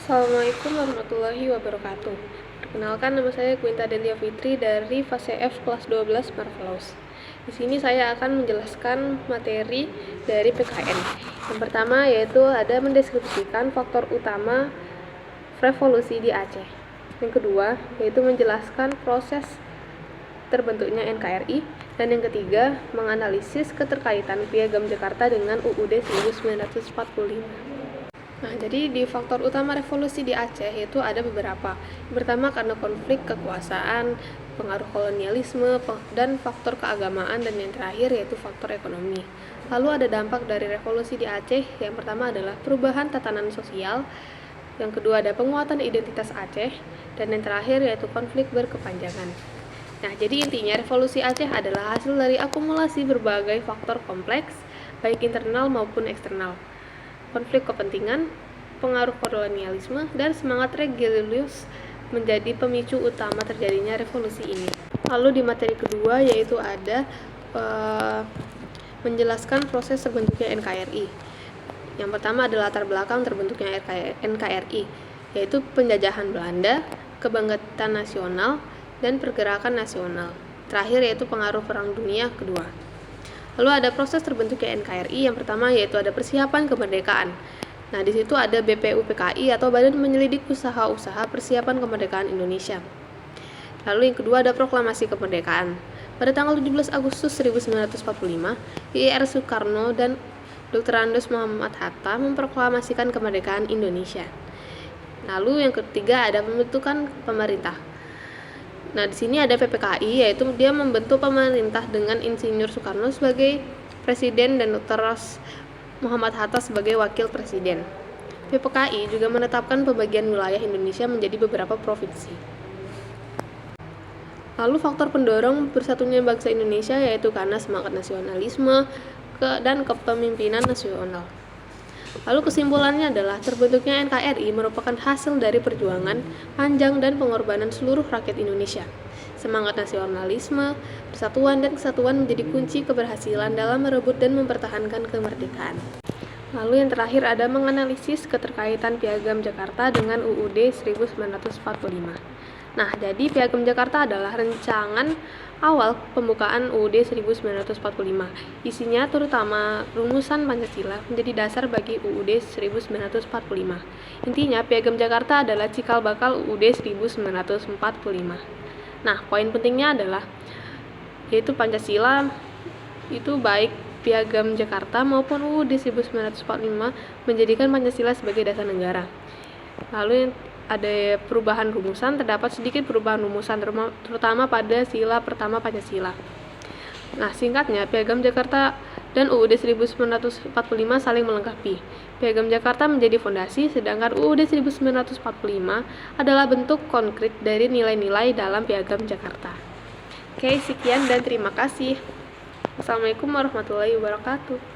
Assalamualaikum warahmatullahi wabarakatuh. Perkenalkan, nama saya Quinta Delia Fitri dari fase F kelas 12 Marvelous. Di sini saya akan menjelaskan materi dari PKN. Yang pertama yaitu ada mendeskripsikan faktor utama revolusi di Aceh. Yang kedua yaitu menjelaskan proses terbentuknya NKRI. Dan yang ketiga, menganalisis keterkaitan Piagam Jakarta dengan UUD 1945. Nah, jadi di faktor utama revolusi di Aceh itu ada beberapa. Yang pertama karena konflik kekuasaan, pengaruh kolonialisme, dan faktor keagamaan, dan yang terakhir yaitu faktor ekonomi. Lalu ada dampak dari revolusi di Aceh. Yang pertama adalah perubahan tatanan sosial, yang kedua ada penguatan identitas Aceh, dan yang terakhir yaitu konflik berkepanjangan. Nah, jadi intinya revolusi Aceh adalah hasil dari akumulasi berbagai faktor kompleks, baik internal maupun eksternal. Konflik kepentingan, pengaruh kolonialisme, dan semangat religius menjadi pemicu utama terjadinya revolusi ini. Lalu di materi kedua yaitu ada menjelaskan proses terbentuknya NKRI. Yang pertama adalah latar belakang terbentuknya NKRI, yaitu penjajahan Belanda, kebangkitan nasional, dan pergerakan nasional. Terakhir yaitu pengaruh Perang Dunia Kedua. Lalu ada proses terbentuknya NKRI. Yang pertama yaitu ada persiapan kemerdekaan. Nah, di situ ada BPUPKI atau Badan Penyelidik Usaha-Usaha Persiapan Kemerdekaan Indonesia. Lalu yang kedua ada proklamasi kemerdekaan. Pada tanggal 17 Agustus 1945, Ir Soekarno dan Dr. Andes Muhammad Hatta memproklamasikan kemerdekaan Indonesia. Lalu yang ketiga ada pembentukan pemerintah. Nah, di sini ada PPKI, yaitu dia membentuk pemerintah dengan Insinyur Soekarno sebagai presiden dan Dr. Muhammad Hatta sebagai wakil presiden. PPKI juga menetapkan pembagian wilayah Indonesia menjadi beberapa provinsi. Lalu faktor pendorong bersatunya bangsa Indonesia yaitu karena semangat nasionalisme dan kepemimpinan nasional. Lalu kesimpulannya adalah terbentuknya NKRI merupakan hasil dari perjuangan panjang dan pengorbanan seluruh rakyat Indonesia. Semangat nasionalisme, persatuan dan kesatuan menjadi kunci keberhasilan dalam merebut dan mempertahankan kemerdekaan. Lalu yang terakhir ada menganalisis keterkaitan Piagam Jakarta dengan UUD 1945. Nah, jadi Piagam Jakarta adalah rancangan awal pembukaan UUD 1945. Isinya terutama rumusan Pancasila menjadi dasar bagi UUD 1945. Intinya Piagam Jakarta adalah cikal bakal UUD 1945. Nah, poin pentingnya adalah yaitu Pancasila itu baik Piagam Jakarta maupun UUD 1945 menjadikan Pancasila sebagai dasar negara. Lalu ada perubahan rumusan, terdapat sedikit perubahan rumusan terutama pada sila pertama Pancasila. Nah, singkatnya Piagam Jakarta dan UUD 1945 saling melengkapi. Piagam Jakarta menjadi fondasi, sedangkan UUD 1945 adalah bentuk konkret dari nilai-nilai dalam Piagam Jakarta. Oke, sekian dan terima kasih. Wassalamualaikum warahmatullahi wabarakatuh.